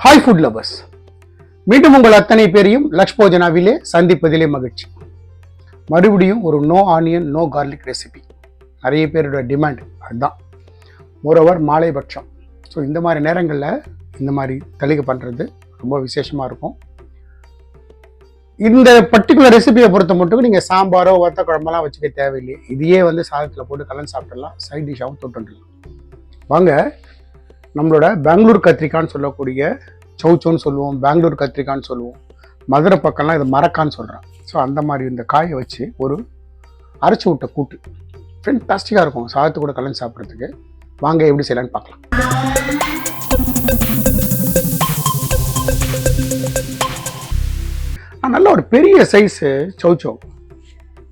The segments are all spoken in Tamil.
ஹாய் ஃபுட் லவர்ஸ், மீண்டும் உங்கள் அத்தனை பேரையும் லக்ஷ்போஜனாவிலே சந்திப்பதிலே மகிழ்ச்சி. மறுபடியும் ஒரு no onion no garlic recipe. நிறைய பேரோட டிமாண்ட் அதுதான். மோரோவர் மாலைபட்சம். ஸோ இந்த மாதிரி நேரங்களில் இந்த மாதிரி தளிகை பண்ணுறது ரொம்ப விசேஷமாக இருக்கும். இந்த பர்டிகுலர் ரெசிபியை பொறுத்த மட்டும் நீங்கள் சாம்பாரோ வத்த குழம்பெல்லாம் வச்சுக்க தேவையில்லை. இதையே சாதத்தில் போட்டு கலந்து சாப்பிடலாம், சைட் டிஷ்ஷாகவும் தொட்டுடலாம். வாங்க, நம்மளோட பெங்களூர் கத்திரிக்கான்னு சொல்லக்கூடிய சௌச்சோன்னு சொல்லுவோம், பெங்களூர் கத்திரிக்கான்னு சொல்லுவோம், மதுரை பக்கம்லாம் இதை மரக்கான்னு சொல்கிறேன். ஸோ அந்த மாதிரி இந்த காயை வச்சு ஒரு அரைச்சி விட்ட கூட்டு ஃபென்டாஸ்டிக்காக இருக்கும் சாதத்து கூட கலந்து சாப்பிட்றதுக்கு. வாங்க எப்படி செய்யலான்னு பார்க்கலாம். நான் நல்ல ஒரு பெரிய சைஸு சௌச்சோ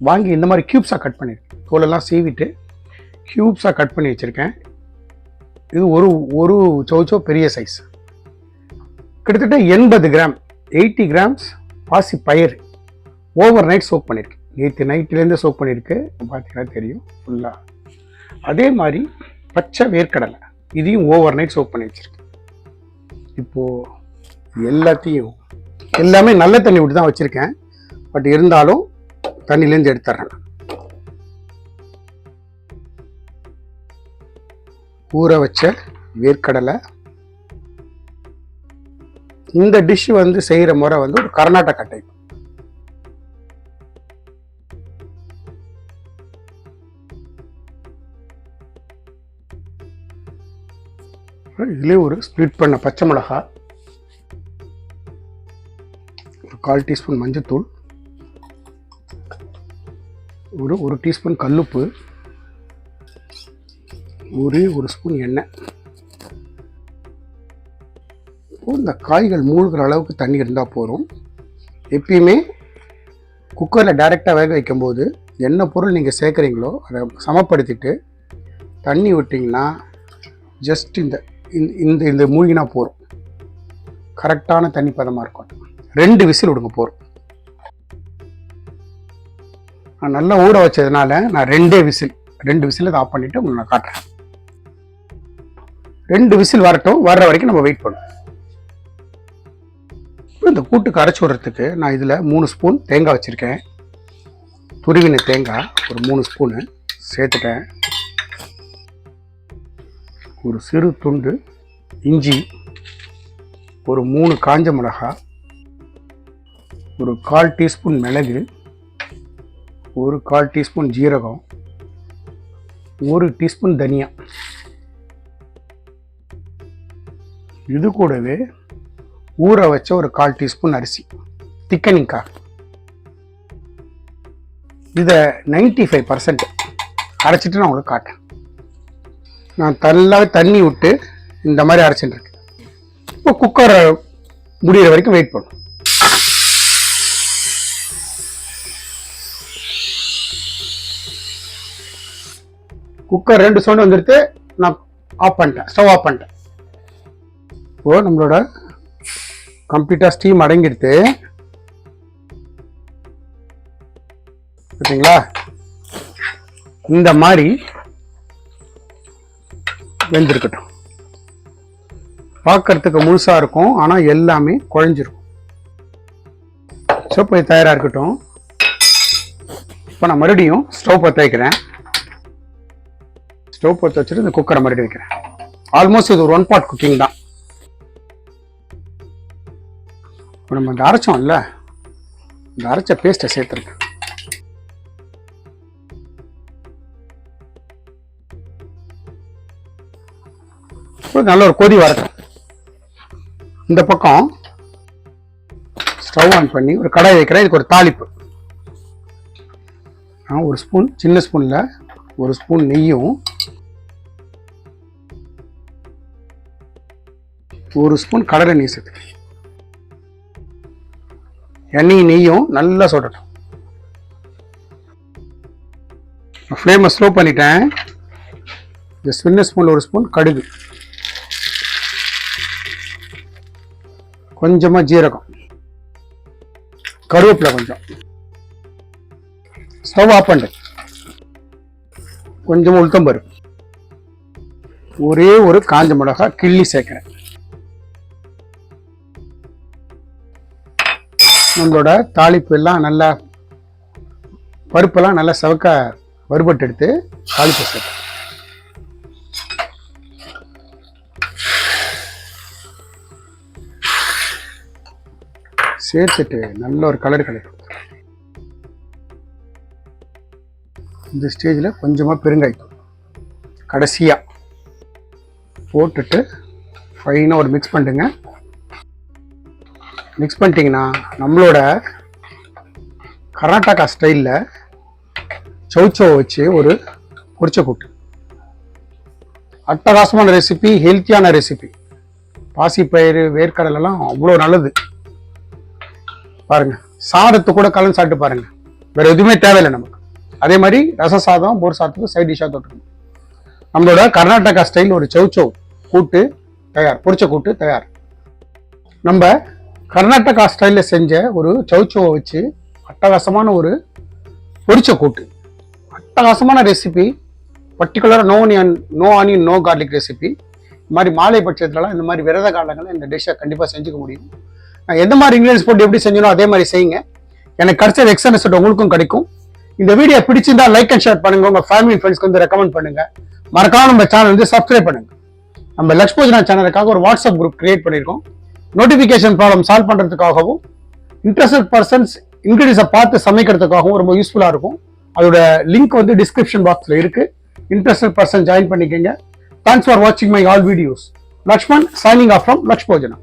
வாங்கி இந்த மாதிரி க்யூப்ஸாக கட் பண்ணியிருக்கேன். தோலெல்லாம் சீவிட்டு க்யூப்ஸாக கட் பண்ணி வச்சுருக்கேன். இது ஒரு சௌச்சோ பெரிய சைஸ், கிட்டத்தட்ட 80 கிராம் 80 கிராம்ஸ் பாசி பயிர் ஓவர் நைட் சோக் பண்ணியிருக்கேன். நேற்று நைட்லேருந்து சோக் பண்ணியிருக்கு, பார்த்தீங்கன்னா தெரியும் ஃபுல்லாக. அதே மாதிரி பச்சை வேர்க்கடலை இதையும் ஓவர் நைட் சோக் பண்ணி வச்சுருக்கேன். இப்போது எல்லாமே நல்ல தண்ணி விட்டு தான் வச்சுருக்கேன். பட் இருந்தாலும் தண்ணியிலேருந்து எடுத்துட்றேன். ஊற வச்ச வேர்க்கடலை. இந்த டிஷ் செய்கிற முறை ஒரு கர்நாடகா டைப். இதுலேயே ஒரு ஸ்ப்ளிட் பண்ண பச்சை மிளகா, ஒரு 1/4 டீஸ்பூன் மஞ்சத்தூள், ஒரு டீஸ்பூன் கல்லுப்பு, ஒரு ஸ்பூன் எண்ணெய். இந்த காய்கள் மூழ்கிற அளவுக்கு தண்ணி இருந்தால் போதும். எப்பயுமே குக்கரில் டைரெக்டாக வேக வைக்கும்போது என்ன பொருள் நீங்கள் சேர்க்குறீங்களோ அதை சமப்படுத்திட்டு தண்ணி விட்டிங்கன்னா ஜஸ்ட் இந்த மூழ்கினா போதும். கரெக்டான தண்ணி பதமாக இருக்கும். 2 விசில் விடுங்க போதும். நான் நல்லா ஊற வச்சதுனால நான் 2 விசில் ஆஃப் பண்ணிவிட்டு உங்களுக்கு நான் காட்டுறேன். 2 விசில் வரட்டும். வர்ற வரைக்கும் நம்ம வெயிட் பண்ணுவோம். இந்த கூட்டுக்கு அரைச்சி விடுறதுக்கு நான் இதில் 3 ஸ்பூன் தேங்காய் வச்சுருக்கேன். துருவின தேங்காய் ஒரு 3 ஸ்பூனு சேர்த்துட்டேன். ஒரு சிறு துண்டு இஞ்சி, ஒரு 3 காஞ்ச மிளகாய், ஒரு 1/4 டீஸ்பூன் மிளகு, ஒரு 1/4 டீஸ்பூன் ஜீரகம், 1 டீஸ்பூன் தனியா. இது கூடவே ஊற வச்ச ஒரு 1/4 டீஸ்பூன் அரிசி திக்கனிங்காக. இதை 95% அரைச்சிட்டு நான் உங்களுக்கு காட்டேன். நான் நல்லாவே தண்ணி விட்டு இந்த மாதிரி அரைச்சிட்டு இருக்கேன். இப்போ குக்கர் முடிகிற வரைக்கும் வெயிட் பண்ணும். குக்கர் 2 சவுண்ட் வந்துடுத்து. நான் ஸ்டவ் ஆஃப் பண்ணிட்டேன். இப்போ நம்மளோட கம்ப்ளீட்டாக ஸ்டீம் அடங்கிடுது. பார்த்தீங்களா? இந்த மாதிரி வெந்திருக்கட்டும். பார்க்கறதுக்கு முழுசாக இருக்கும், ஆனால் எல்லாமே குழஞ்சிருக்கும். ஸோ இப்போ தயாராக இருக்கட்டும். இப்போ நான் மறுபடியும் ஸ்டவ் பற்ற வைக்கிறேன். ஸ்டவ் பற்ற வச்சுட்டு இந்த குக்கரை மறுபடியும் வைக்கிறேன். ஆல்மோஸ்ட் இது ஒரு 1 பாட் குக்கிங் தான். இப்போ நம்ம இந்த அரைச்சோம்ல, இந்த அரைச்ச பேஸ்ட்டை சேர்த்துருக்கேன். நல்ல ஒரு கொதி வரட்டும். இந்த பக்கம் ஸ்டவ் ஆன் பண்ணி ஒரு கடாய் வைக்கிறேன். இதுக்கு ஒரு தாளிப்பு. ஒரு ஸ்பூன், சின்ன ஸ்பூனில் 1 ஸ்பூன் நெய்யும், 1 ஸ்பூன் கடலை நெய் சேர்த்துக்கிறேன். எண்ணெயும் நெய்யும் நல்லா சுடட்டும். ஃப்ளேமை ஸ்லோ பண்ணிட்டேன். இந்த சின்ன ஸ்பூனில் 1 ஸ்பூன் கடுகு, கொஞ்சமாக ஜீரகம், கருவேப்பிலை கொஞ்சம். ஸ்டவ் ஆஃப் பண்ணிட்டேன். கொஞ்சமாக உளுத்தம்பருப்பு, ஒரே ஒரு காஞ்ச மிளகாய் கிள்ளி சேர்க்கிறேன். நம்மளோட தாளிப்பு எல்லாம் நல்லா பருப்பெல்லாம் நல்லா செவக்க வறுபட்டு எடுத்து தாளிப்பு சேர்த்து சேர்த்துட்டு நல்ல ஒரு கலர் கிடைக்கும். இந்த ஸ்டேஜில் கொஞ்சமாக பெருங்காயம் கடைசியாக போட்டுட்டு ஃபைனாக ஒரு மிக்ஸ் பண்ணுங்க. மிக்ஸ் பண்ணிட்டீங்கன்னா நம்மளோட கர்நாடகா ஸ்டைலில் சௌச்சோ வச்சு ஒரு பொரிச்ச கூட்டு, அட்டகாசமான ரெசிபி, ஹெல்த்தியான ரெசிபி. பாசிப்பயிறு வேர்க்கடலாம் அவ்வளோ நல்லது. பாருங்க, சாதத்தை கூட கலந்து சாப்பிட்டு பாருங்க, வேற எதுவுமே தேவையில்லை நமக்கு. அதே மாதிரி ரச சாதம் போர் சாதத்துக்கு சைட் டிஷ்ஷாக தொட்டுக்கணும். நம்மளோட கர்நாடகா ஸ்டைல் ஒரு சௌச்சோ கூட்டு தயார், பொரிச்ச கூட்டு தயார். நம்ம கர்நாடகா ஸ்டைலில் செஞ்ச ஒரு சௌச்சோவை வச்சு அட்டகாசமான ஒரு பொரிச்ச கூட்டு, அட்டகாசமான ரெசிபி. பர்டிகுலராக no onion no garlic recipe. இந்த மாதிரி மாலை பட்சத்துலலாம் இந்த மாதிரி விரத காலங்களில் இந்த டிஷ்ஷை கண்டிப்பாக செஞ்சுக்க முடியும். நான் எந்த மாதிரி இன்கிரீடியன்ஸ் போட்டு எப்படி செஞ்சனோ அதே மாதிரி செய்யுங்க. எனக்கு கிடைச்ச எக்ஸ்ட்ரா ரிசல்ட் உங்களுக்கும் கிடைக்கும். இந்த வீடியோ பிடிச்சிருந்தா லைக் அண்ட் ஷேர் பண்ணுங்க, உங்க ஃபேமிலி ஃப்ரெண்ட்ஸ்க்கு வந்து ரெக்கமெண்ட் பண்ணுங்க. மறக்காம நம்ம சேனல் வந்து சப்ஸ்கிரைப் பண்ணுங்க. நம்ம லக்ஷ்போஜனா சேனலுக்காக ஒரு வாட்ஸ்அப் குரூப் கிரியேட் பண்ணியிருக்கோம். நோட்டிஃபிகேஷன் ப்ராப்ளம் சால்வ் பண்றதுக்காகவும் இன்ட்ரெஸ்டட் பர்சன்ஸ் இன்கிரீடியன்ஸை பார்த்து சமைக்கிறதுக்காகவும் ரொம்ப யூஸ்ஃபுல்லா இருக்கும். அதோட லிங்க் வந்து டிஸ்கிரிப்ஷன் பாக்ஸ்ல இருக்கு. இன்ட்ரெஸ்டட் பர்சன் ஜாயின் பண்ணிக்கங்க. தேங்க்ஸ் ஃபார் வாட்சிங் my all videos. Lakshman signing off from லக்ஷ்போஜனா.